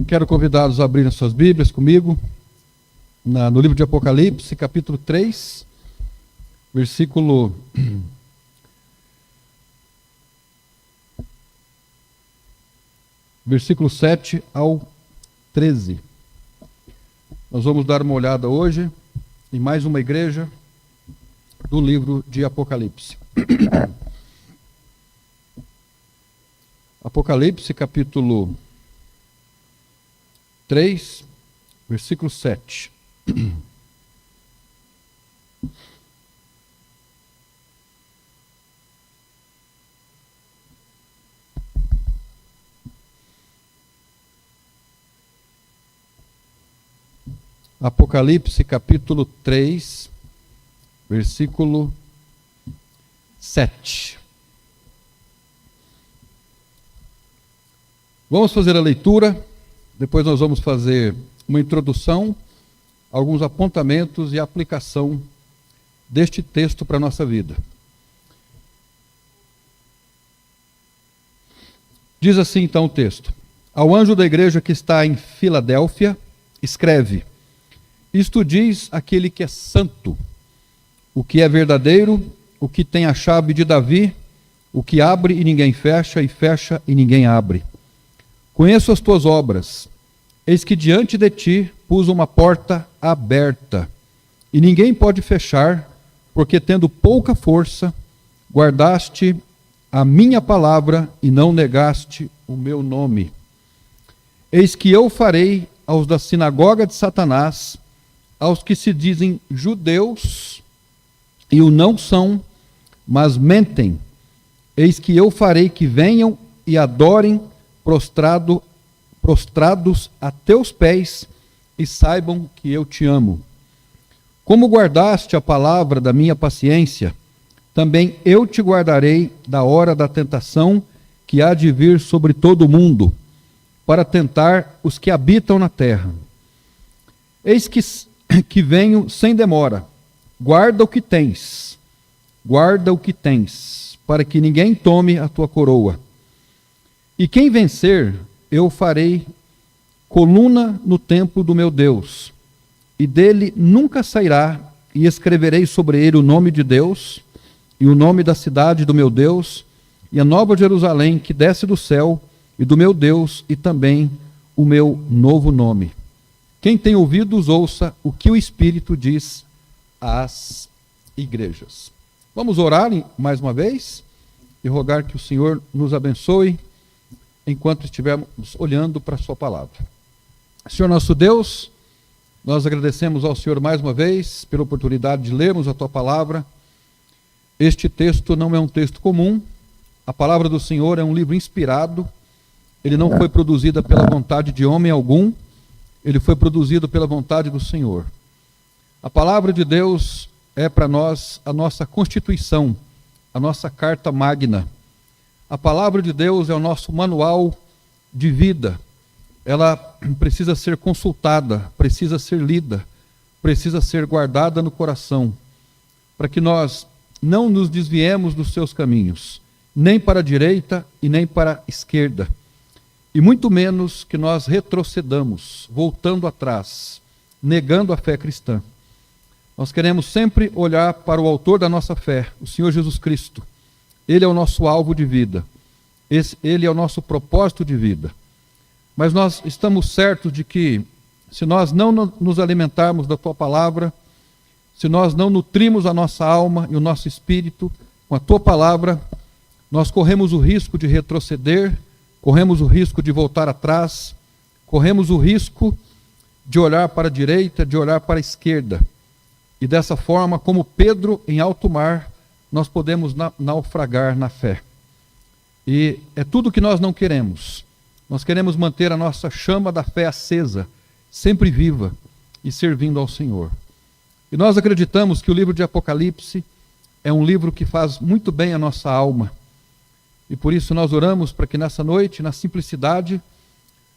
Quero convidá-los a abrirem suas Bíblias comigo, no livro de Apocalipse, capítulo 3, versículo 7 ao 13. Nós vamos dar uma olhada hoje em mais uma igreja do livro de Apocalipse. Apocalipse, capítulo 3, versículo 7. Apocalipse, capítulo 3, versículo 7. Vamos fazer a leitura, depois nós vamos fazer uma introdução, alguns apontamentos e aplicação deste texto para a nossa vida. Diz assim então o texto: Ao anjo da igreja que está em Filadélfia, escreve: Isto diz aquele que é santo, o que é verdadeiro, o que tem a chave de Davi, o que abre e ninguém fecha, e fecha e ninguém abre. Conheço as tuas obras, eis que diante de ti pus uma porta aberta, e ninguém pode fechar, porque tendo pouca força, guardaste a minha palavra e não negaste o meu nome. Eis que eu farei aos da sinagoga de Satanás, aos que se dizem judeus e o não são, mas mentem. Eis que eu farei que venham e adorem prostrados a teus pés e saibam que eu te amo. Como guardaste a palavra da minha paciência, também eu te guardarei da hora da tentação que há de vir sobre todo o mundo, para tentar os que habitam na terra. Eis que venho sem demora. Guarda o que tens, para que ninguém tome a tua coroa. E quem vencer, eu farei coluna no templo do meu Deus, e dele nunca sairá, e escreverei sobre ele o nome de Deus, e o nome da cidade do meu Deus, e a nova Jerusalém que desce do céu, e do meu Deus, e também o meu novo nome. Quem tem ouvidos, ouça o que o Espírito diz às igrejas. Vamos orar mais uma vez e rogar que o Senhor nos abençoe enquanto estivermos olhando para a sua palavra. Senhor nosso Deus, nós agradecemos ao Senhor mais uma vez pela oportunidade de lermos a tua palavra. Este texto não é um texto comum. A palavra do Senhor é um livro inspirado. Ele não foi produzido pela vontade de homem algum. Ele foi produzido pela vontade do Senhor. A palavra de Deus é para nós a nossa constituição, a nossa carta magna. A palavra de Deus é o nosso manual de vida. Ela precisa ser consultada, precisa ser lida, precisa ser guardada no coração, para que nós não nos desviemos dos seus caminhos, nem para a direita e nem para a esquerda. E muito menos que nós retrocedamos, voltando atrás, negando a fé cristã. Nós queremos sempre olhar para o autor da nossa fé, o Senhor Jesus Cristo. Ele é o nosso alvo de vida. Ele é o nosso propósito de vida. Mas nós estamos certos de que, se nós não nos alimentarmos da tua palavra, se nós não nutrimos a nossa alma e o nosso espírito com a tua palavra, nós corremos o risco de retroceder, corremos o risco de voltar atrás, corremos o risco de olhar para a direita, de olhar para a esquerda. E dessa forma, como Pedro em alto mar, nós podemos naufragar na fé. E é tudo o que nós não queremos. Nós queremos manter a nossa chama da fé acesa, sempre viva e servindo ao Senhor. E nós acreditamos que o livro de Apocalipse é um livro que faz muito bem a nossa alma. E por isso nós oramos para que nessa noite, na simplicidade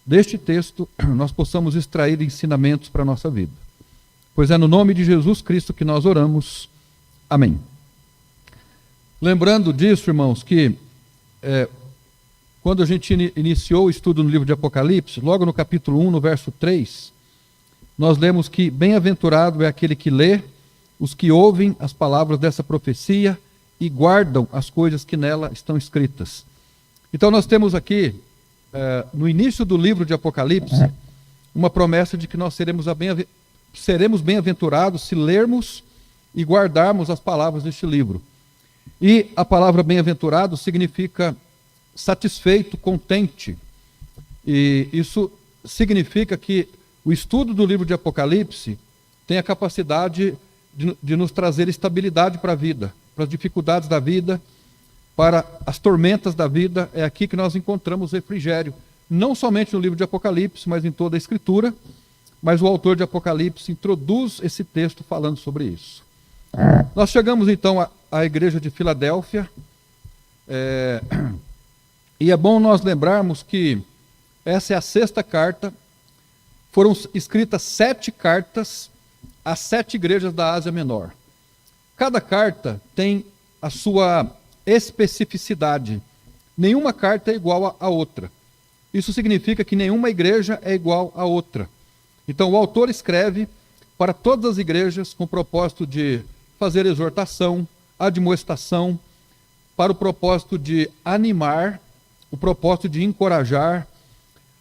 deste texto, nós possamos extrair ensinamentos para a nossa vida. Pois é no nome de Jesus Cristo que nós oramos. Amém. Lembrando disso, irmãos, que quando a gente iniciou o estudo no livro de Apocalipse, logo no capítulo 1, no verso 3, nós lemos que bem-aventurado é aquele que lê, os que ouvem as palavras dessa profecia e guardam as coisas que nela estão escritas. Então nós temos aqui, no início do livro de Apocalipse, uma promessa de que nós seremos bem-aventurados se lermos e guardarmos as palavras deste livro. E a palavra bem-aventurado significa satisfeito, contente. E isso significa que o estudo do livro de Apocalipse tem a capacidade de nos trazer estabilidade para a vida, para as dificuldades da vida, para as tormentas da vida. É aqui que nós encontramos refrigério, não somente no livro de Apocalipse, mas em toda a Escritura. Mas o autor de Apocalipse introduz esse texto falando sobre isso. Nós chegamos então à igreja de Filadélfia, e é bom nós lembrarmos que essa é a 6ª carta. Foram escritas 7 cartas às 7 igrejas da Ásia Menor. Cada carta tem a sua especificidade. Nenhuma carta é igual à outra. Isso significa que nenhuma igreja é igual à outra. Então o autor escreve para todas as igrejas com o propósito de fazer exortação, admoestação, para o propósito de animar, o propósito de encorajar.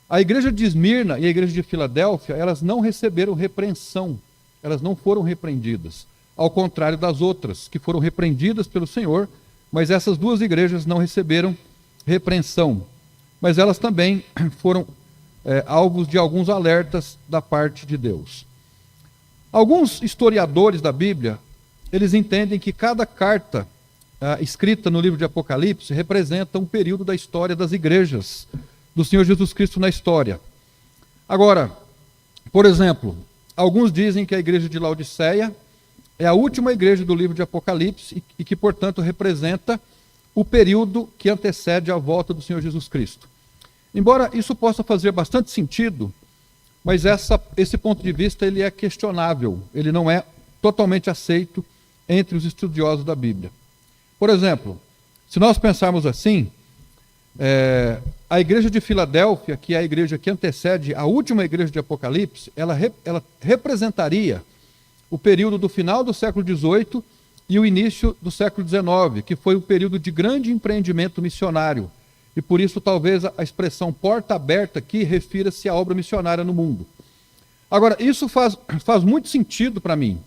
A igreja de Esmirna e a igreja de Filadélfia, elas não receberam repreensão, elas não foram repreendidas, ao contrário das outras, que foram repreendidas pelo Senhor, mas essas 2 igrejas não receberam repreensão. Mas elas também foram alvos de alguns alertas da parte de Deus. Alguns historiadores da Bíblia, eles entendem que cada carta escrita no livro de Apocalipse representa um período da história das igrejas do Senhor Jesus Cristo na história. Agora, por exemplo, alguns dizem que a igreja de Laodiceia é a última igreja do livro de Apocalipse e que, portanto, representa o período que antecede a volta do Senhor Jesus Cristo. Embora isso possa fazer bastante sentido, mas esse ponto de vista ele é questionável, ele não é totalmente aceito entre os estudiosos da Bíblia. Por exemplo, se nós pensarmos assim, a igreja de Filadélfia, que é a igreja que antecede a última igreja de Apocalipse, ela representaria o período do final do século XVIII e o início do século XIX, que foi um período de grande empreendimento missionário. E por isso talvez a expressão porta aberta aqui refira-se à obra missionária no mundo. Agora, isso faz muito sentido para mim.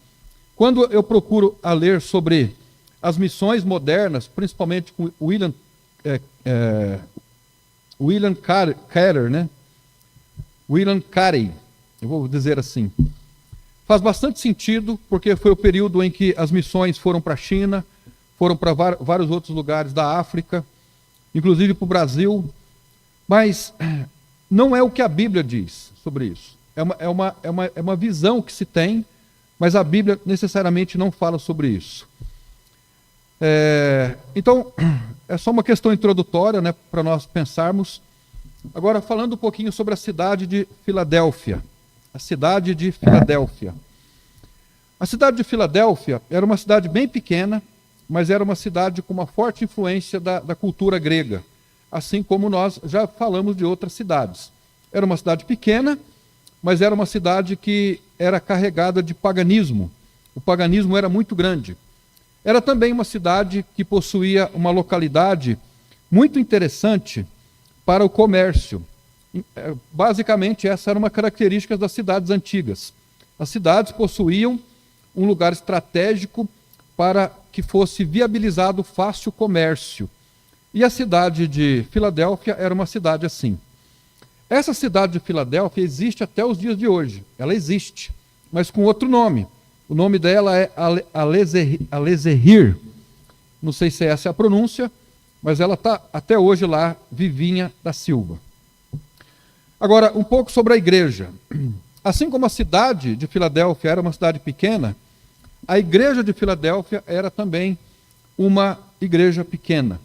Quando eu procuro a ler sobre as missões modernas, principalmente com William Carey, né? William Carey, eu vou dizer assim. Faz bastante sentido, porque foi o período em que as missões foram para a China, foram para vários outros lugares da África, inclusive para o Brasil, mas não é o que a Bíblia diz sobre isso. É uma visão que se tem, mas a Bíblia necessariamente não fala sobre isso. Então, é só uma questão introdutória, né, para nós pensarmos. Agora, falando um pouquinho sobre a cidade de Filadélfia. A cidade de Filadélfia. A cidade de Filadélfia era uma cidade bem pequena, mas era uma cidade com uma forte influência da cultura grega, assim como nós já falamos de outras cidades. Era uma cidade pequena, mas era uma cidade que era carregada de paganismo. O paganismo era muito grande. Era também uma cidade que possuía uma localidade muito interessante para o comércio. Basicamente, essa era uma característica das cidades antigas. As cidades possuíam um lugar estratégico para que fosse viabilizado fácil comércio. E a cidade de Filadélfia era uma cidade assim. Essa cidade de Filadélfia existe até os dias de hoje. Ela existe, mas com outro nome. O nome dela é Alezerhir. Não sei se essa é a pronúncia, mas ela está até hoje lá, Vivinha da Silva. Agora, um pouco sobre a igreja. Assim como a cidade de Filadélfia era uma cidade pequena, a igreja de Filadélfia era também uma igreja pequena.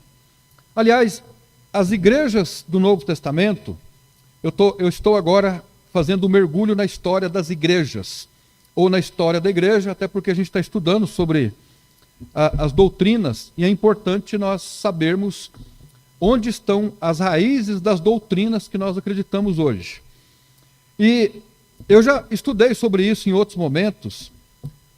Aliás, as igrejas do Novo Testamento, eu estou agora fazendo um mergulho na história das igrejas, ou na história da igreja, até porque a gente está estudando sobre as doutrinas, e é importante nós sabermos onde estão as raízes das doutrinas que nós acreditamos hoje. E eu já estudei sobre isso em outros momentos,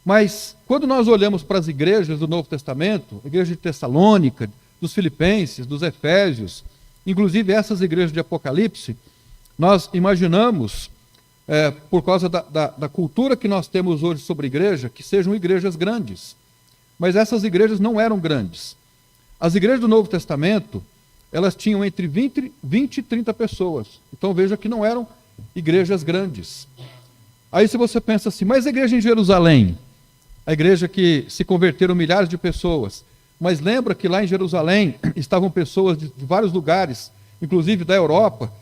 mas quando nós olhamos para as igrejas do Novo Testamento, a igreja de Tessalônica, dos Filipenses, dos Efésios, inclusive essas igrejas de Apocalipse, nós imaginamos, por causa da cultura que nós temos hoje sobre igreja, que sejam igrejas grandes. Mas essas igrejas não eram grandes. As igrejas do Novo Testamento, elas tinham entre 20 e 30 pessoas. Então veja que não eram igrejas grandes. Aí se você pensa assim, mas a igreja em Jerusalém, a igreja que se converteram milhares de pessoas, mas lembra que lá em Jerusalém estavam pessoas de vários lugares, inclusive da Europa,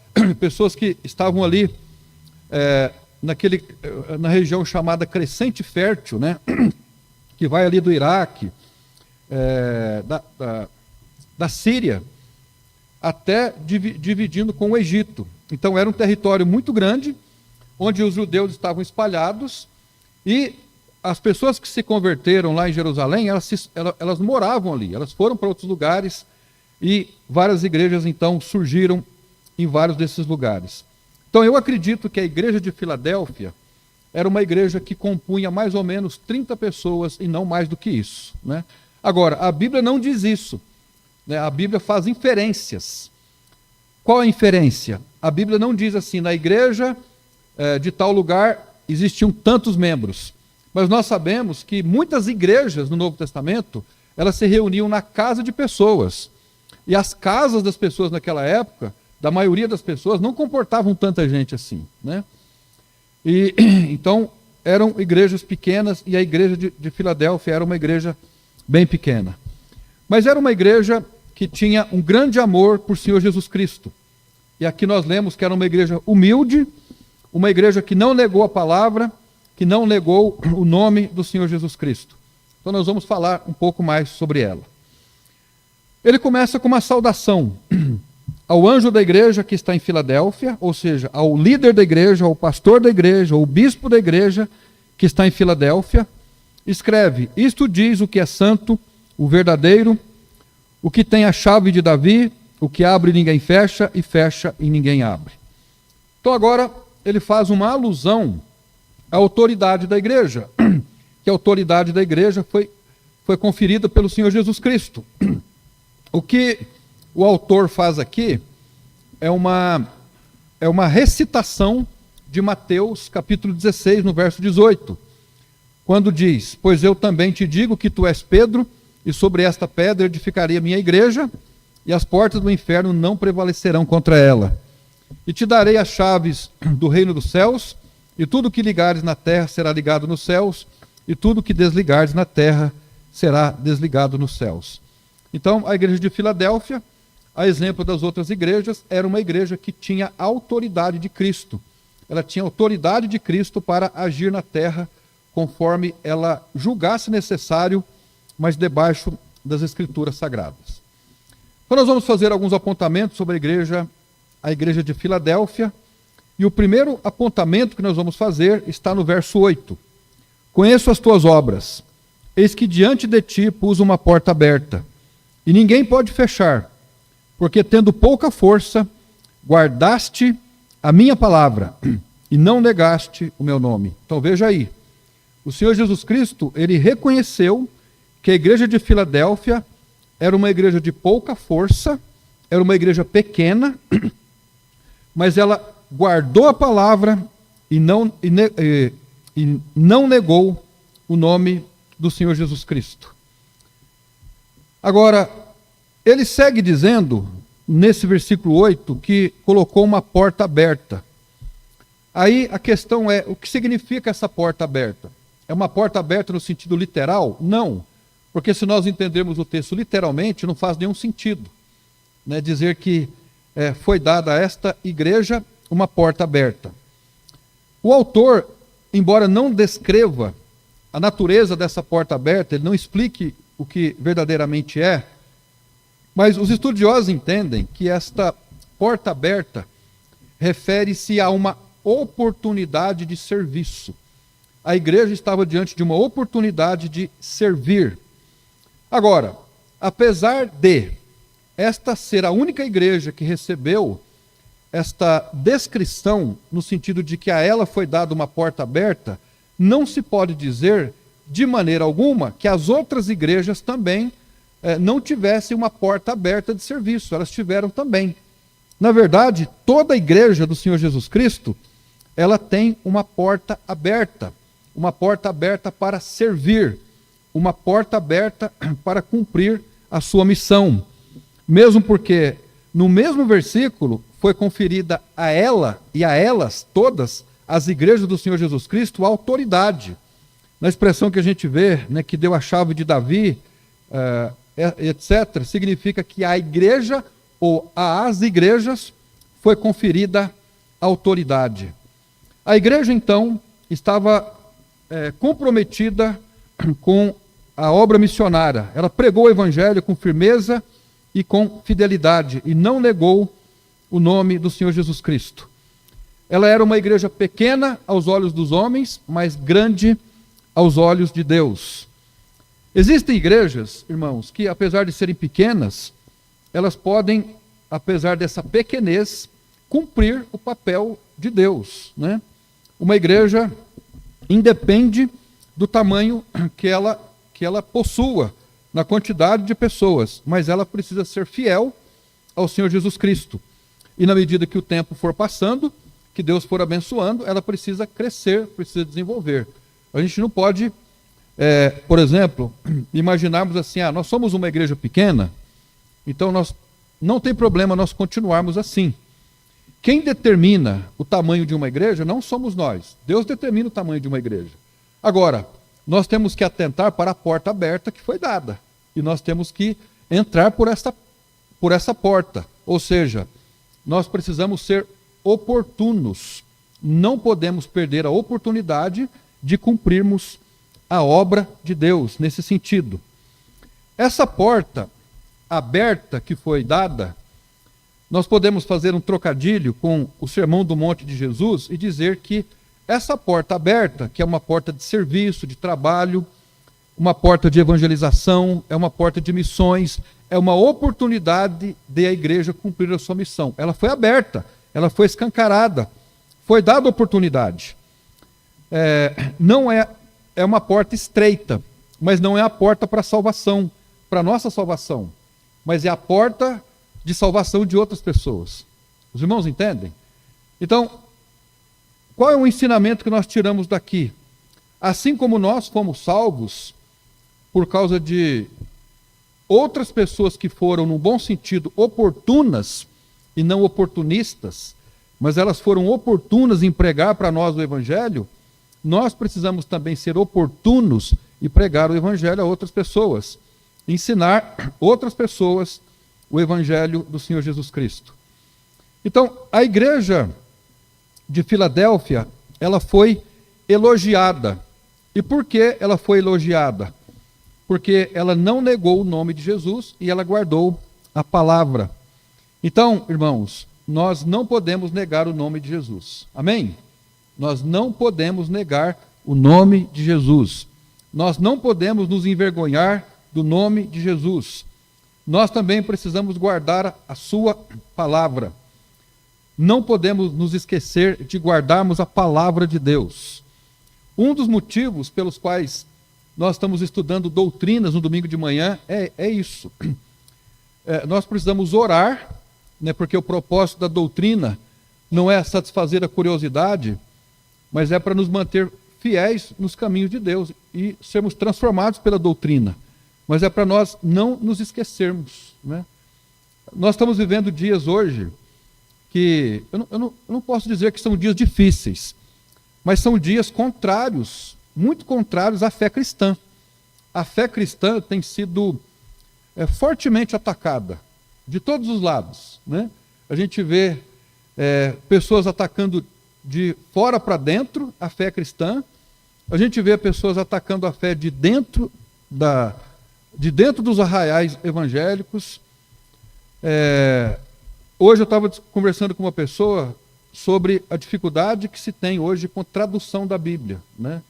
pessoas que estavam ali na região chamada Crescente Fértil, né? Que vai ali do Iraque, da Síria, até dividindo com o Egito. Então era um território muito grande, onde os judeus estavam espalhados, e as pessoas que se converteram lá em Jerusalém, elas moravam ali, elas foram para outros lugares, e várias igrejas então surgiram em vários desses lugares. Então eu acredito que a igreja de Filadélfia era uma igreja que compunha mais ou menos 30 pessoas e não mais do que isso, né? Agora, a Bíblia não diz isso, né? A Bíblia faz inferências. Qual a inferência? A Bíblia não diz assim, na igreja de tal lugar existiam tantos membros. Mas nós sabemos que muitas igrejas no Novo Testamento, elas se reuniam na casa de pessoas. E as casas das pessoas naquela época, da maioria das pessoas, não comportavam tanta gente assim, né? E então eram igrejas pequenas, e a igreja de Filadélfia era uma igreja bem pequena. Mas era uma igreja que tinha um grande amor por Senhor Jesus Cristo. E aqui nós lemos que era uma igreja humilde, uma igreja que não negou a palavra, que não negou o nome do Senhor Jesus Cristo. Então nós vamos falar um pouco mais sobre ela. Ele começa com uma saudação ao anjo da igreja que está em Filadélfia, ou seja, ao líder da igreja, ao pastor da igreja, ao bispo da igreja que está em Filadélfia. Escreve: isto diz o que é santo, o verdadeiro, o que tem a chave de Davi, o que abre e ninguém fecha, e fecha e ninguém abre. Então agora ele faz uma alusão à autoridade da igreja, que a autoridade da igreja foi conferida pelo Senhor Jesus Cristo. O que o autor faz aqui é uma recitação de Mateus capítulo 16, no verso 18, quando diz: pois eu também te digo que tu és Pedro, e sobre esta pedra edificarei a minha igreja, e as portas do inferno não prevalecerão contra ela. E te darei as chaves do reino dos céus, e tudo que ligares na terra será ligado nos céus, e tudo que desligares na terra será desligado nos céus. Então, a igreja de Filadélfia, a exemplo das outras igrejas, era uma igreja que tinha a autoridade de Cristo. Ela tinha autoridade de Cristo para agir na terra conforme ela julgasse necessário, mas debaixo das Escrituras Sagradas. Então nós vamos fazer alguns apontamentos sobre a igreja de Filadélfia, e o primeiro apontamento que nós vamos fazer está no verso 8. Conheço as tuas obras, eis que diante de ti pus uma porta aberta, e ninguém pode fechar, porque tendo pouca força, guardaste a minha palavra, e não negaste o meu nome. Então veja aí, o Senhor Jesus Cristo, ele reconheceu que a igreja de Filadélfia era uma igreja de pouca força, era uma igreja pequena, mas ela guardou a palavra e não negou o nome do Senhor Jesus Cristo. Agora, ele segue dizendo, nesse versículo 8, que colocou uma porta aberta. Aí a questão é, o que significa essa porta aberta? É uma porta aberta no sentido literal? Não. Porque se nós entendermos o texto literalmente, não faz nenhum sentido, né, dizer que foi dada a esta igreja uma porta aberta. O autor, embora não descreva a natureza dessa porta aberta, ele não explique o que verdadeiramente é, mas os estudiosos entendem que esta porta aberta refere-se a uma oportunidade de serviço. A igreja estava diante de uma oportunidade de servir. Agora, apesar de esta ser a única igreja que recebeu esta descrição, no sentido de que a ela foi dada uma porta aberta, não se pode dizer, de maneira alguma, que as outras igrejas também não tivessem uma porta aberta de serviço. Elas tiveram também. Na verdade, toda a igreja do Senhor Jesus Cristo, ela tem uma porta aberta para servir, uma porta aberta para cumprir a sua missão. Mesmo porque, no mesmo versículo, foi conferida a ela e a elas, todas, as igrejas do Senhor Jesus Cristo, a autoridade. Na expressão que a gente vê, né, que deu a chave de Davi, etc., significa que a igreja ou às igrejas foi conferida a autoridade. A igreja, então, estava comprometida com a obra missionária. Ela pregou o evangelho com firmeza e com fidelidade, e não negou o nome do Senhor Jesus Cristo. Ela era uma igreja pequena aos olhos dos homens, mas grande aos olhos de Deus. Existem igrejas, irmãos, que apesar de serem pequenas, elas podem, apesar dessa pequenez, cumprir o papel de Deus, né? Uma igreja independe do tamanho que ela possua, na quantidade de pessoas, mas ela precisa ser fiel ao Senhor Jesus Cristo. E na medida que o tempo for passando, que Deus for abençoando, ela precisa crescer, precisa desenvolver. A gente não pode, por exemplo, imaginarmos assim, nós somos uma igreja pequena, então não tem problema nós continuarmos assim. Quem determina o tamanho de uma igreja não somos nós. Deus determina o tamanho de uma igreja. Agora, nós temos que atentar para a porta aberta que foi dada. E nós temos que entrar por essa porta. Ou seja, nós precisamos ser oportunos. Não podemos perder a oportunidade de cumprirmos a obra de Deus nesse sentido. Essa porta aberta que foi dada, nós podemos fazer um trocadilho com o Sermão do Monte de Jesus e dizer que essa porta aberta, que é uma porta de serviço, de trabalho, uma porta de evangelização, é uma porta de missões, é uma oportunidade de a igreja cumprir a sua missão. Ela foi aberta, ela foi escancarada, foi dada oportunidade. Não é uma porta estreita, mas não é a porta para a salvação, para a nossa salvação, mas é a porta de salvação de outras pessoas. Os irmãos entendem? Então, qual é o ensinamento que nós tiramos daqui? Assim como nós fomos salvos por causa de outras pessoas que foram, num bom sentido, oportunas e não oportunistas, mas elas foram oportunas em pregar para nós o Evangelho, nós precisamos também ser oportunos e pregar o Evangelho a outras pessoas, ensinar outras pessoas o Evangelho do Senhor Jesus Cristo. Então, a igreja de Filadélfia, ela foi elogiada. E por que ela foi elogiada? Porque ela não negou o nome de Jesus e ela guardou a palavra. Então, irmãos, nós não podemos negar o nome de Jesus. Amém? Nós não podemos negar o nome de Jesus. Nós não podemos nos envergonhar do nome de Jesus. Nós também precisamos guardar a sua palavra. Não podemos nos esquecer de guardarmos a palavra de Deus. Um dos motivos pelos quais nós estamos estudando doutrinas no domingo de manhã é isso. Nós precisamos orar, né, porque o propósito da doutrina não é satisfazer a curiosidade, mas é para nos manter fiéis nos caminhos de Deus e sermos transformados pela doutrina. Mas é para nós não nos esquecermos, né? Nós estamos vivendo dias hoje que, eu não posso dizer que são dias difíceis, mas são dias contrários, muito contrários à fé cristã. A fé cristã tem sido fortemente atacada, de todos os lados, né? A gente vê pessoas atacando de fora para dentro a fé cristã, a gente vê pessoas atacando a fé de dentro dos arraiais evangélicos. Hoje eu estava conversando com uma pessoa sobre a dificuldade que se tem hoje com tradução da Bíblia, né?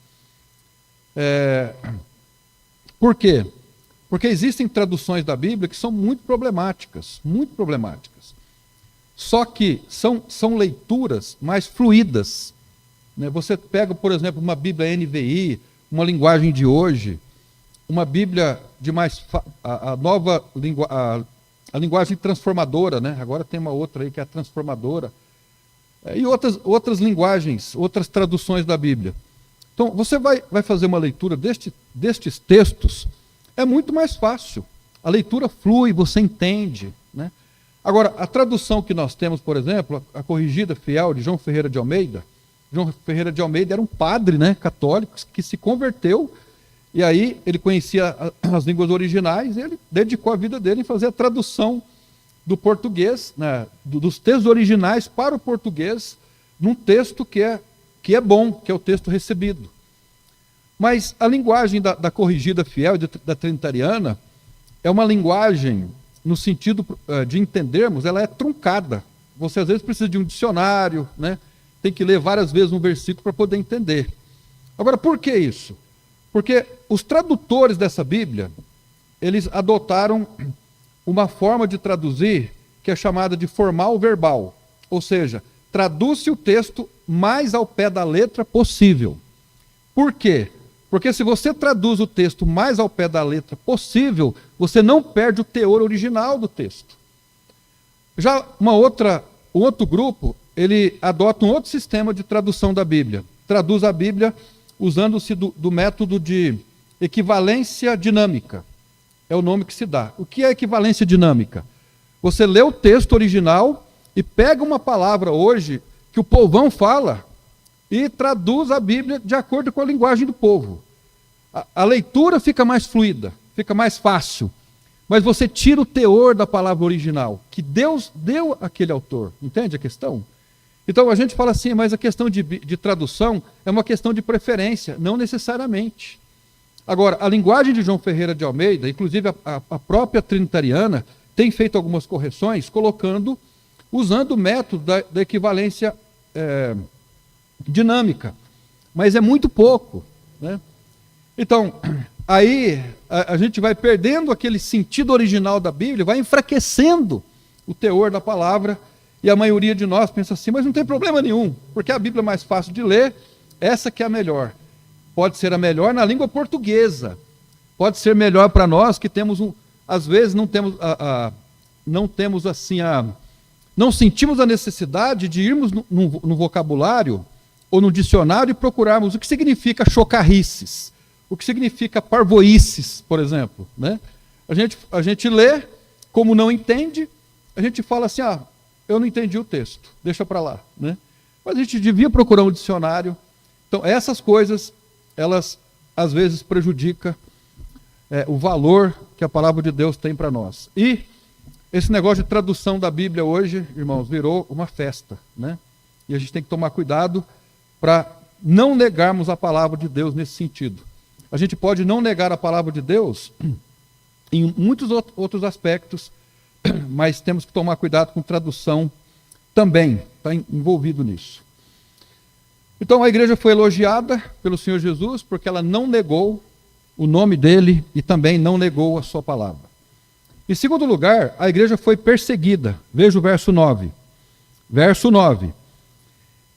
Por quê? Porque existem traduções da Bíblia que são muito problemáticas, muito problemáticas. Só que são leituras mais fluídas, né? Você pega, por exemplo, uma Bíblia NVI, uma linguagem de hoje, uma Bíblia de mais... a nova a linguagem transformadora, né? Agora tem uma outra aí que é a transformadora. E outras linguagens, outras traduções da Bíblia. Então, você vai fazer uma leitura destes textos, é muito mais fácil. A leitura flui, você entende, né? Agora, a tradução que nós temos, por exemplo, a Corrigida Fiel de João Ferreira de Almeida. João Ferreira de Almeida era um padre, né, católico que se converteu, e aí ele conhecia as línguas originais, e ele dedicou a vida dele em fazer a tradução do português, né, dos textos originais para o português, num texto que é bom, que é o texto recebido. Mas a linguagem da Corrigida Fiel, da Trinitariana, é uma linguagem, no sentido de entendermos, ela é truncada. Você às vezes precisa de um dicionário, né? Tem que ler várias vezes um versículo para poder entender. Agora, por que isso? Porque os tradutores dessa Bíblia, eles adotaram uma forma de traduzir que é chamada de formal verbal. Ou seja, traduz-se o texto mais ao pé da letra possível. Por quê? Porque se você traduz o texto mais ao pé da letra possível, você não perde o teor original do texto. Já um outro grupo, ele adota um outro sistema de tradução da Bíblia. Traduz a Bíblia usando-se do método de equivalência dinâmica. É o nome que se dá. O que é equivalência dinâmica? Você lê o texto original e pega uma palavra hoje que o povão fala e traduz a Bíblia de acordo com a linguagem do povo. A leitura fica mais fluida, fica mais fácil, mas você tira o teor da palavra original, que Deus deu àquele autor. Entende a questão? Então a gente fala assim, mas a questão de tradução é uma questão de preferência, não necessariamente. Agora, a linguagem de João Ferreira de Almeida, inclusive a própria Trinitariana, tem feito algumas correções, usando o método da equivalência dinâmica, mas é muito pouco, né? Então, aí a gente vai perdendo aquele sentido original da Bíblia, vai enfraquecendo o teor da palavra, e a maioria de nós pensa assim, mas não tem problema nenhum, porque a Bíblia é mais fácil de ler, essa que é a melhor. Pode ser a melhor na língua portuguesa, pode ser melhor para nós que temos às vezes não sentimos a necessidade de irmos no vocabulário ou no dicionário e procurarmos o que significa chocarrices, o que significa parvoices, por exemplo, né? A gente lê, como não entende, a gente fala assim, eu não entendi o texto, deixa para lá, né? Mas a gente devia procurar um dicionário. Então, essas coisas, elas às vezes prejudicam o valor que a palavra de Deus tem para nós. E esse negócio de tradução da Bíblia hoje, irmãos, virou uma festa, né? E a gente tem que tomar cuidado para não negarmos a palavra de Deus nesse sentido. A gente pode não negar a palavra de Deus em muitos outros aspectos, mas temos que tomar cuidado com tradução também, está envolvido nisso. Então a igreja foi elogiada pelo Senhor Jesus porque ela não negou o nome dele e também não negou a sua palavra. Em segundo lugar, a igreja foi perseguida. Veja o verso 9. Verso 9.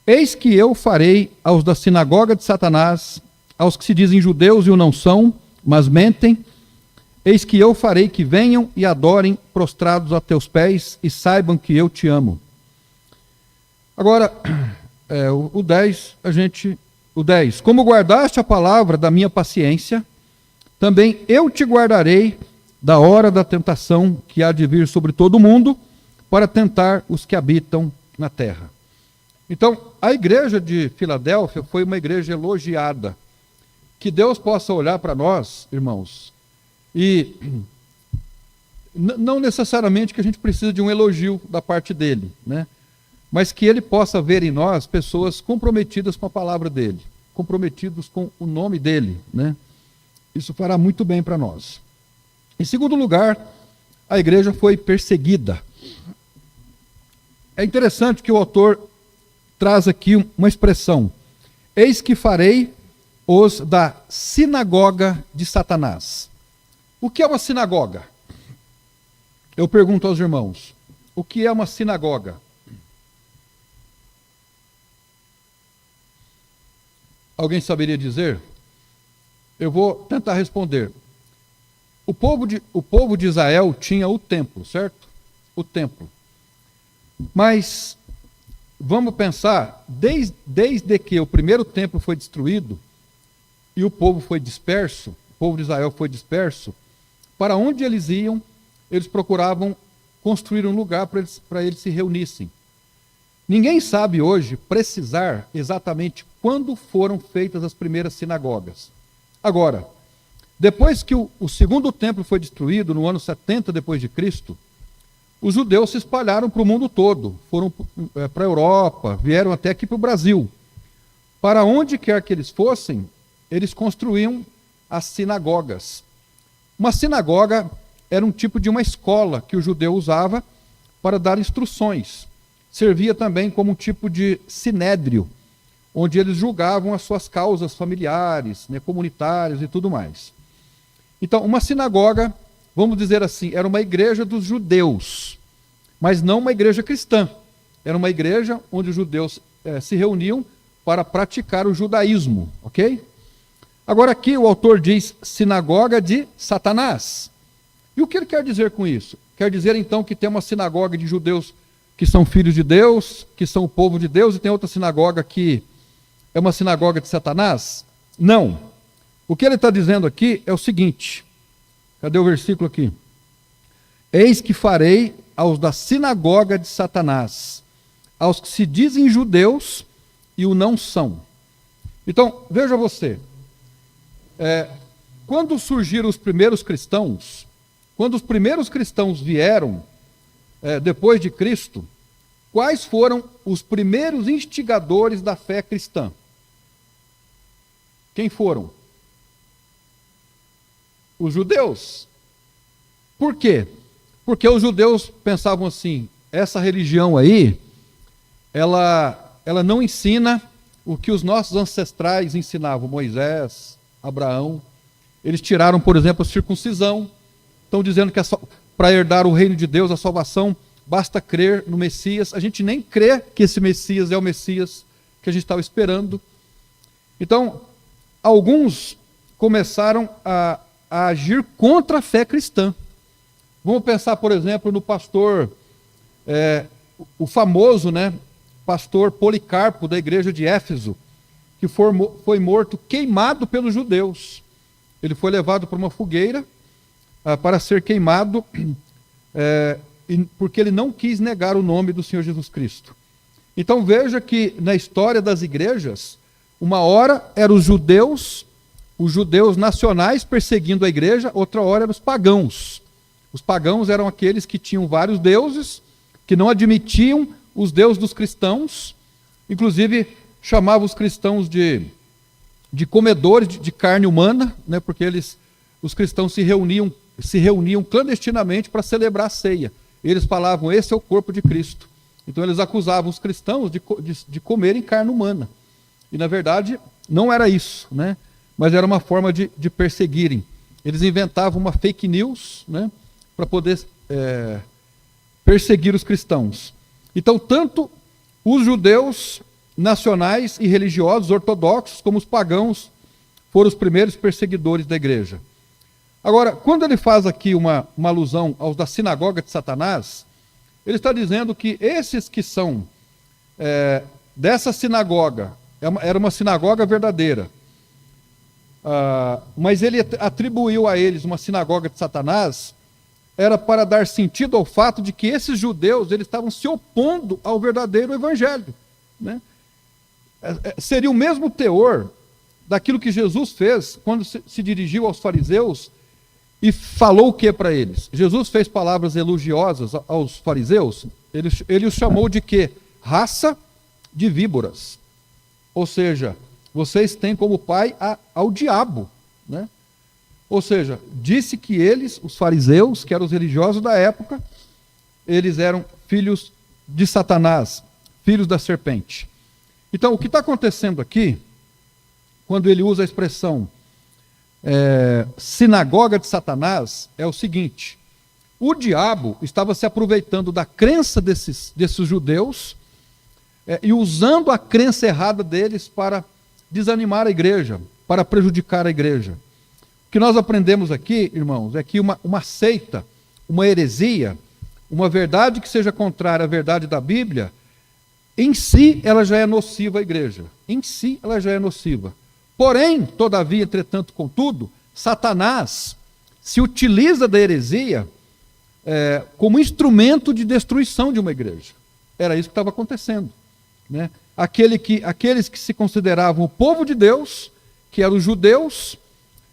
Eis que eu farei aos da sinagoga de Satanás, aos que se dizem judeus e o não são, mas mentem, eis que eu farei que venham e adorem prostrados a teus pés e saibam que eu te amo. Agora, o 10, o 10. Como guardaste a palavra da minha paciência, também eu te guardarei da hora da tentação que há de vir sobre todo o mundo, para tentar os que habitam na terra. Então, a igreja de Filadélfia foi uma igreja elogiada. Que Deus possa olhar para nós, irmãos, e não necessariamente que a gente precisa de um elogio da parte dele, né? Mas que ele possa ver em nós pessoas comprometidas com a palavra dele, comprometidos com o nome dele, né? Isso fará muito bem para nós. Em segundo lugar, a igreja foi perseguida. É interessante que o autor traz aqui uma expressão: eis que farei os da sinagoga de Satanás. O que é uma sinagoga? Eu pergunto aos irmãos, o que é uma sinagoga? Alguém saberia dizer? Eu vou tentar responder. O povo de Israel tinha o templo, certo? O templo. Mas vamos pensar, desde que o primeiro templo foi destruído e o povo foi disperso, o povo de Israel foi disperso, para onde eles iam, eles procuravam construir um lugar para eles se reunissem. Ninguém sabe hoje precisar exatamente quando foram feitas as primeiras sinagogas. Agora, depois que o segundo templo foi destruído, no ano 70 depois de Cristo, os judeus se espalharam para o mundo todo, foram para a Europa, vieram até aqui para o Brasil. Para onde quer que eles fossem, eles construíam as sinagogas. Uma sinagoga era um tipo de uma escola que o judeu usava para dar instruções. Servia também como um tipo de sinédrio, onde eles julgavam as suas causas familiares, comunitárias e tudo mais. Então, uma sinagoga, vamos dizer assim, era uma igreja dos judeus, mas não uma igreja cristã. Era uma igreja onde os judeus se reuniam para praticar o judaísmo, ok? Agora aqui o autor diz sinagoga de Satanás. E o que ele quer dizer com isso? Quer dizer então que tem uma sinagoga de judeus que são filhos de Deus, que são o povo de Deus, e tem outra sinagoga que é uma sinagoga de Satanás? Não. O que ele está dizendo aqui é o seguinte, cadê o versículo aqui? Eis que farei aos da sinagoga de Satanás, aos que se dizem judeus e o não são. Então, veja você, quando surgiram os primeiros cristãos, quando os primeiros cristãos vieram depois de Cristo, quais foram os primeiros instigadores da fé cristã? Quem foram? Os judeus. Por quê? Porque os judeus pensavam assim, essa religião aí, ela não ensina o que os nossos ancestrais ensinavam, Moisés, Abraão. Eles tiraram, por exemplo, a circuncisão. Estão dizendo que para herdar o reino de Deus, a salvação, basta crer no Messias. A gente nem crê que esse Messias é o Messias que a gente estava esperando. Então, alguns começaram a agir contra a fé cristã. Vamos pensar, por exemplo, no pastor, o famoso, pastor Policarpo, da igreja de Éfeso, que foi morto queimado pelos judeus. Ele foi levado para uma fogueira para ser queimado, porque ele não quis negar o nome do Senhor Jesus Cristo. Então veja que na história das igrejas, uma hora eram os judeus nacionais perseguindo a igreja, outra hora eram os pagãos. Os pagãos eram aqueles que tinham vários deuses, que não admitiam os deuses dos cristãos, inclusive chamavam os cristãos de comedores de carne humana, porque os cristãos se reuniam clandestinamente para celebrar a ceia. Eles falavam, esse é o corpo de Cristo. Então eles acusavam os cristãos de comerem carne humana. E na verdade não era isso, mas era uma forma de perseguirem. Eles inventavam uma fake news, para poder perseguir os cristãos. Então tanto os judeus nacionais e religiosos ortodoxos como os pagãos foram os primeiros perseguidores da igreja. Agora, quando ele faz aqui uma alusão aos da sinagoga de Satanás, ele está dizendo que esses que são dessa sinagoga, era uma sinagoga verdadeira, mas ele atribuiu a eles uma sinagoga de Satanás, era para dar sentido ao fato de que esses judeus eles estavam se opondo ao verdadeiro evangelho. Seria o mesmo teor daquilo que Jesus fez quando se dirigiu aos fariseus e falou o que para eles? Jesus fez palavras elogiosas aos fariseus, ele os chamou de quê? Raça de víboras. Ou seja, vocês têm como pai ao diabo. Ou seja, disse que eles, os fariseus, que eram os religiosos da época, eles eram filhos de Satanás, filhos da serpente. Então, o que está acontecendo aqui, quando ele usa a expressão sinagoga de Satanás é o seguinte: o diabo estava se aproveitando da crença desses judeus e usando a crença errada deles para desanimar a igreja, para prejudicar a igreja. O que nós aprendemos aqui, irmãos, é que uma seita, uma heresia, uma verdade que seja contrária à verdade da Bíblia, em si ela já é nociva à igreja. Em si ela já é nociva. Porém, todavia, entretanto, contudo, Satanás se utiliza da heresia como instrumento de destruição de uma igreja. Era isso que estava acontecendo, né? Aqueles que se consideravam o povo de Deus, que eram os judeus,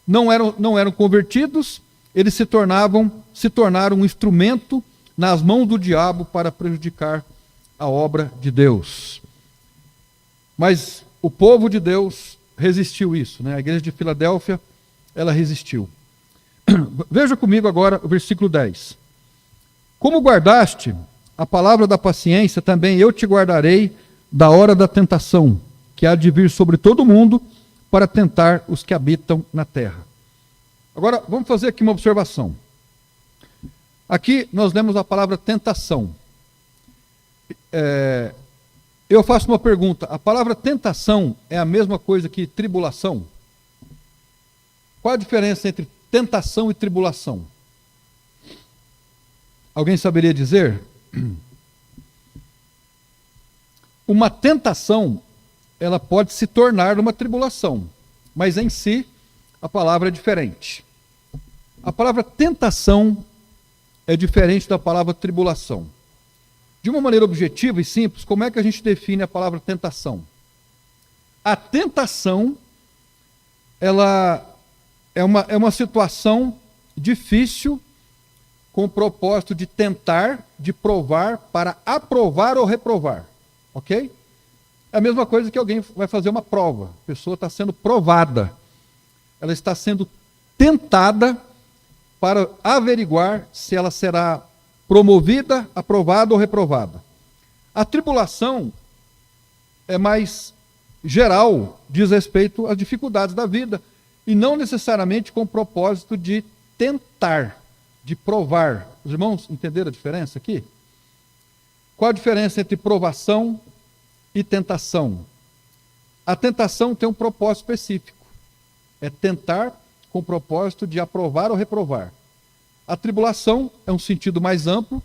não eram convertidos, eles se tornaram um instrumento nas mãos do diabo para prejudicar a obra de Deus. Mas o povo de Deus resistiu isso, né? A igreja de Filadélfia, ela resistiu. Veja comigo agora o versículo 10. Como guardaste a palavra da paciência, também eu te guardarei da hora da tentação, que há de vir sobre todo mundo para tentar os que habitam na terra. Agora, vamos fazer aqui uma observação. Aqui nós lemos a palavra tentação. Eu faço uma pergunta: a palavra tentação é a mesma coisa que tribulação? Qual a diferença entre tentação e tribulação? Alguém saberia dizer? Uma tentação, ela pode se tornar uma tribulação, mas em si a palavra é diferente. A palavra tentação é diferente da palavra tribulação. De uma maneira objetiva e simples, como é que a gente define a palavra tentação? A tentação, ela é uma situação difícil com o propósito de tentar, de provar, para aprovar ou reprovar. Ok? É a mesma coisa que alguém vai fazer uma prova. A pessoa está sendo provada. Ela está sendo tentada para averiguar se ela será promovida, aprovada ou reprovada. A tribulação é mais geral, diz respeito às dificuldades da vida, e não necessariamente com o propósito de tentar, de provar. Os irmãos entenderam a diferença aqui? Qual a diferença entre provação e tentação? A tentação tem um propósito específico. É tentar com o propósito de aprovar ou reprovar. A tribulação é um sentido mais amplo.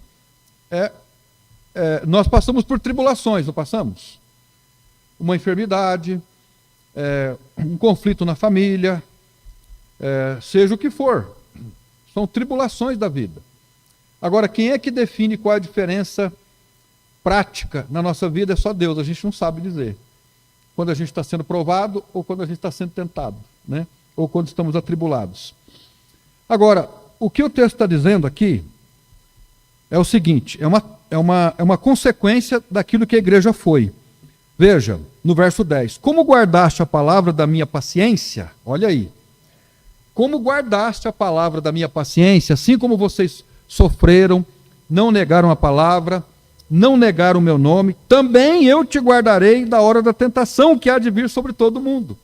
Nós passamos por tribulações, não passamos? Uma enfermidade, um conflito na família, seja o que for. São tribulações da vida. Agora, quem é que define qual é a diferença prática na nossa vida? É só Deus, a gente não sabe dizer. Quando a gente está sendo provado ou quando a gente está sendo tentado, né? Ou quando estamos atribulados. Agora, o que o texto está dizendo aqui é o seguinte: é uma consequência daquilo que a igreja foi. Veja, no verso 10: como guardaste a palavra da minha paciência? Olha aí. Como guardaste a palavra da minha paciência, assim como vocês sofreram, não negaram a palavra, não negaram o meu nome, também eu te guardarei da hora da tentação que há de vir sobre todo mundo.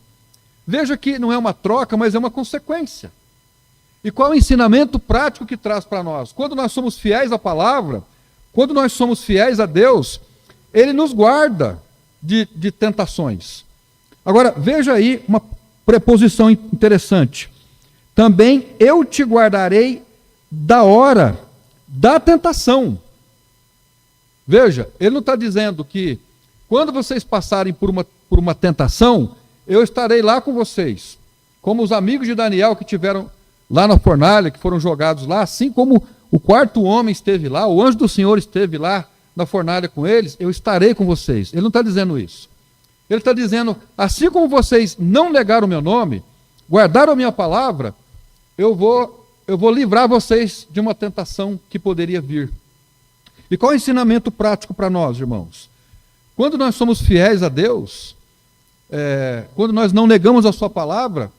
Veja que não é uma troca, mas é uma consequência. E qual é o ensinamento prático que traz para nós? Quando nós somos fiéis à palavra, quando nós somos fiéis a Deus, Ele nos guarda de tentações. Agora, veja aí uma preposição interessante. Também eu te guardarei da hora da tentação. Veja, ele não está dizendo que quando vocês passarem por uma tentação, eu estarei lá com vocês. Como os amigos de Daniel que tiveram lá na fornalha, que foram jogados lá, assim como o quarto homem esteve lá, o anjo do Senhor esteve lá na fornalha com eles, eu estarei com vocês. Ele não está dizendo isso. Ele está dizendo, assim como vocês não negaram o meu nome, guardaram a minha palavra, eu vou livrar vocês de uma tentação que poderia vir. E qual é o ensinamento prático para nós, irmãos? Quando nós somos fiéis a Deus, quando nós não negamos a sua palavra,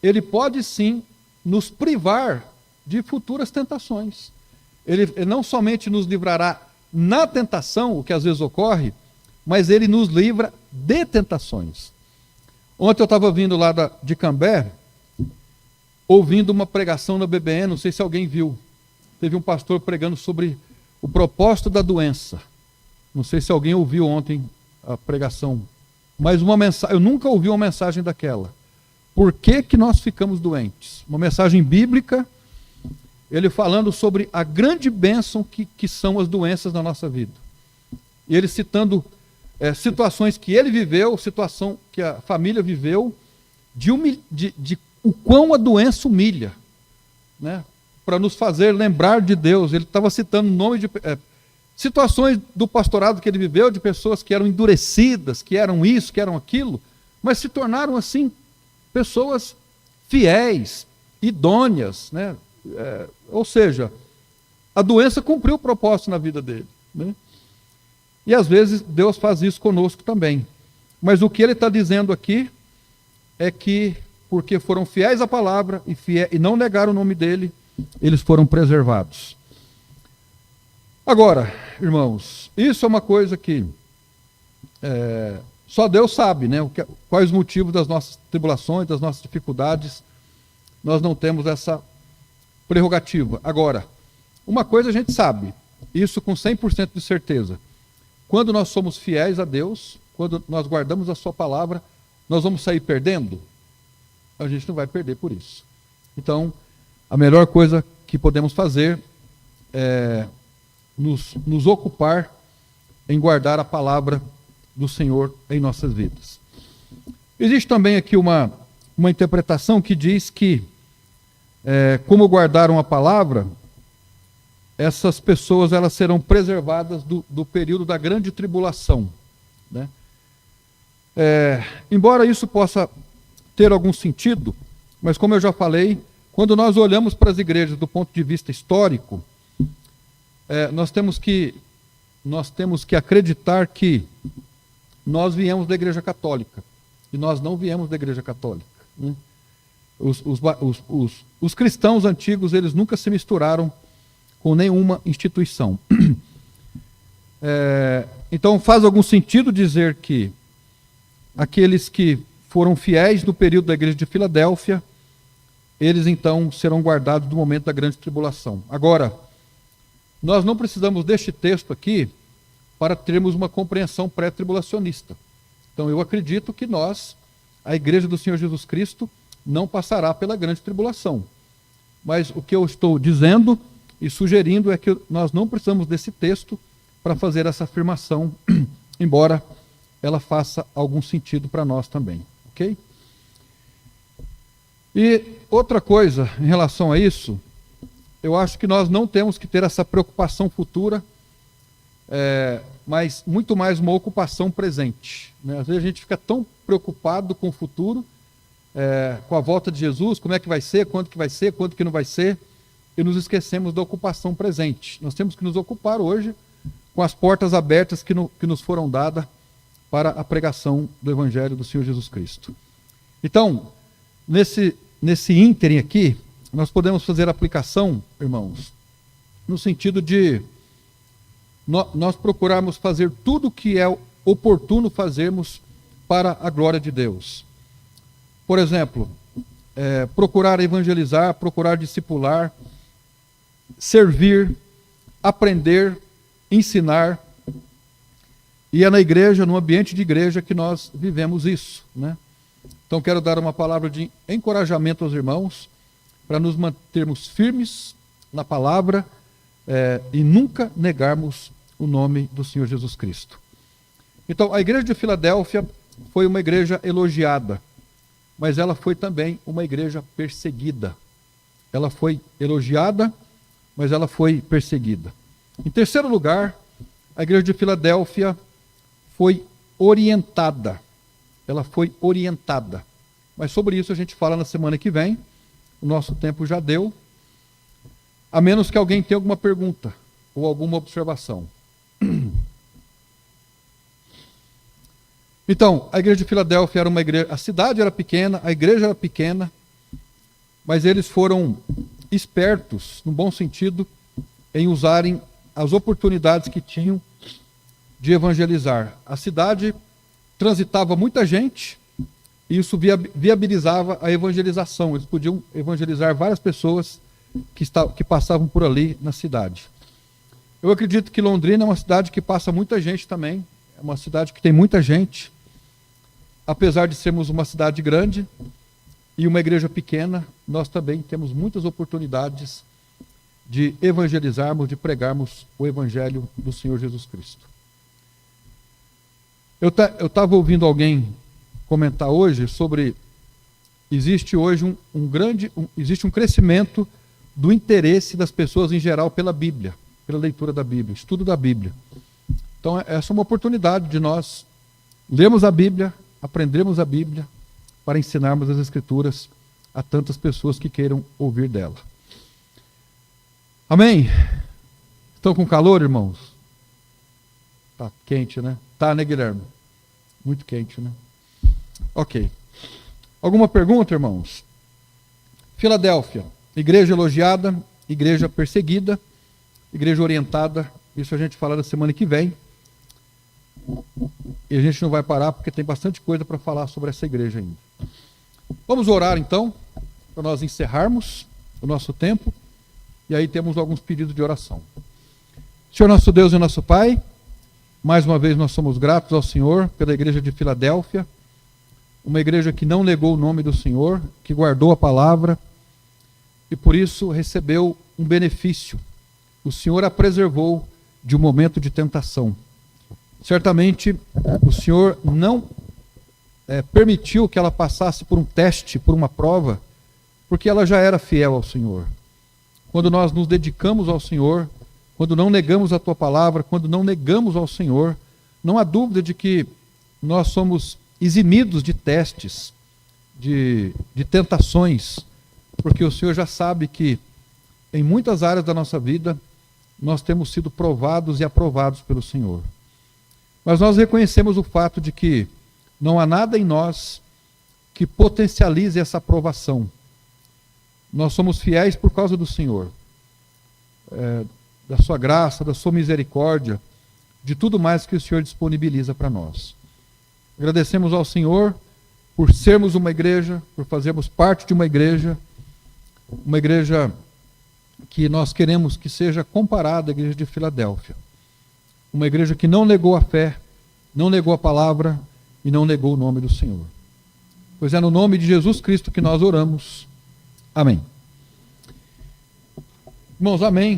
Ele pode sim nos privar de futuras tentações. Ele não somente nos livrará na tentação, o que às vezes ocorre, mas Ele nos livra de tentações. Ontem eu estava vindo lá de Cambé, ouvindo uma pregação na BBN, não sei se alguém viu. Teve um pastor pregando sobre o propósito da doença. Não sei se alguém ouviu ontem a pregação. Mas uma mensagem, eu nunca ouvi uma mensagem daquela. Por que que nós ficamos doentes? Uma mensagem bíblica, ele falando sobre a grande bênção que são as doenças na nossa vida. E ele citando situações que ele viveu, situação que a família viveu, de o quão a doença humilha, né? Para nos fazer lembrar de Deus. Ele estava citando nome de situações do pastorado que ele viveu, de pessoas que eram endurecidas, que eram isso, que eram aquilo, mas se tornaram assim pessoas fiéis, idôneas, né? Ou seja, a doença cumpriu o propósito na vida dele, né? E às vezes Deus faz isso conosco também. Mas o que ele está dizendo aqui é que, porque foram fiéis à palavra e não negaram o nome dele, eles foram preservados. Agora, irmãos, isso é uma coisa que só Deus sabe, né? Quais os motivos das nossas tribulações, das nossas dificuldades. Nós não temos essa prerrogativa. Agora, uma coisa a gente sabe, isso com 100% de certeza. Quando nós somos fiéis a Deus, quando nós guardamos a sua palavra, nós vamos sair perdendo? A gente não vai perder por isso. Então, a melhor coisa que podemos fazer é nos ocupar em guardar a palavra do Senhor em nossas vidas. Existe também aqui uma interpretação que diz que, como guardaram a palavra, essas pessoas elas serão preservadas do período da grande tribulação, né? Embora isso possa ter algum sentido, mas como eu já falei, quando nós olhamos para as igrejas do ponto de vista histórico, nós temos que acreditar que nós viemos da Igreja Católica e nós não viemos da Igreja Católica, né? Os cristãos antigos, eles nunca se misturaram com nenhuma instituição. Então faz algum sentido dizer que aqueles que foram fiéis no período da igreja de Filadélfia, eles então serão guardados do momento da grande tribulação. Agora, nós não precisamos deste texto aqui para termos uma compreensão pré-tribulacionista. Então eu acredito que a igreja do Senhor Jesus Cristo, não passará pela grande tribulação. Mas o que eu estou dizendo e sugerindo é que nós não precisamos desse texto para fazer essa afirmação, embora ela faça algum sentido para nós também, ok? E outra coisa em relação a isso, eu acho que nós não temos que ter essa preocupação futura, mas muito mais uma ocupação presente, né? Às vezes a gente fica tão preocupado com o futuro, com a volta de Jesus, como é que vai ser, quando que não vai ser, e nos esquecemos da ocupação presente. Nós temos que nos ocupar hoje com as portas abertas que nos foram dadas para a pregação do Evangelho do Senhor Jesus Cristo. Então, nesse ínterim aqui, nós podemos fazer aplicação, irmãos, no sentido de nós procurarmos fazer tudo o que é oportuno fazermos para a glória de Deus. Por exemplo, procurar evangelizar, procurar discipular, servir, aprender, ensinar. E é na igreja, no ambiente de igreja, que nós vivemos isso, né? Então quero dar uma palavra de encorajamento aos irmãos, para nos mantermos firmes na palavra e nunca negarmos o nome do Senhor Jesus Cristo. Então, a igreja de Filadélfia foi uma igreja elogiada, mas ela foi também uma igreja perseguida. Ela foi elogiada, mas ela foi perseguida. Em terceiro lugar, a igreja de Filadélfia foi orientada. Ela foi orientada. Mas sobre isso a gente fala na semana que vem. O nosso tempo já deu. A menos que alguém tenha alguma pergunta ou alguma observação. Então, a igreja de Filadélfia era uma igreja, a cidade era pequena, a igreja era pequena, mas eles foram espertos, no bom sentido, em usarem as oportunidades que tinham de evangelizar. A cidade transitava muita gente, isso viabilizava a evangelização. Eles podiam evangelizar várias pessoas que passavam por ali na cidade. Eu acredito que Londrina é uma cidade que passa muita gente também. É uma cidade que tem muita gente. Apesar de sermos uma cidade grande e uma igreja pequena, nós também temos muitas oportunidades de evangelizarmos, de pregarmos o evangelho do Senhor Jesus Cristo. Eu estava ouvindo alguém comentar hoje sobre existe hoje existe um crescimento do interesse das pessoas em geral pela Bíblia, pela leitura da Bíblia, estudo da Bíblia. Então essa é uma oportunidade de nós lermos a Bíblia, aprendermos a Bíblia para ensinarmos as Escrituras a tantas pessoas que queiram ouvir dela. Amém? Estão com calor, irmãos? Tá quente, né? Tá, né, Guilherme? Muito quente, né? Ok. Alguma pergunta, irmãos? Filadélfia, igreja elogiada, igreja perseguida, igreja orientada. Isso a gente fala na semana que vem. E a gente não vai parar porque tem bastante coisa para falar sobre essa igreja ainda. Vamos orar então, para nós encerrarmos o nosso tempo. E aí temos alguns pedidos de oração. Senhor nosso Deus e nosso Pai, mais uma vez nós somos gratos ao Senhor pela igreja de Filadélfia, uma igreja que não negou o nome do Senhor, que guardou a palavra e por isso recebeu um benefício. O Senhor a preservou de um momento de tentação. Certamente o Senhor não permitiu que ela passasse por um teste, por uma prova, porque ela já era fiel ao Senhor. Quando nós nos dedicamos ao Senhor, quando não negamos a Tua palavra, quando não negamos ao Senhor, não há dúvida de que nós somos eximidos de testes, de tentações, porque o Senhor já sabe que em muitas áreas da nossa vida nós temos sido provados e aprovados pelo Senhor. Mas nós reconhecemos o fato de que não há nada em nós que potencialize essa aprovação. Nós somos fiéis por causa do Senhor, da sua graça, da sua misericórdia, de tudo mais que o Senhor disponibiliza para nós. Agradecemos ao Senhor por sermos uma igreja, por fazermos parte de uma igreja que nós queremos que seja comparada à igreja de Filadélfia. Uma igreja que não negou a fé, não negou a palavra e não negou o nome do Senhor. Pois é no nome de Jesus Cristo que nós oramos. Amém. Irmãos, amém.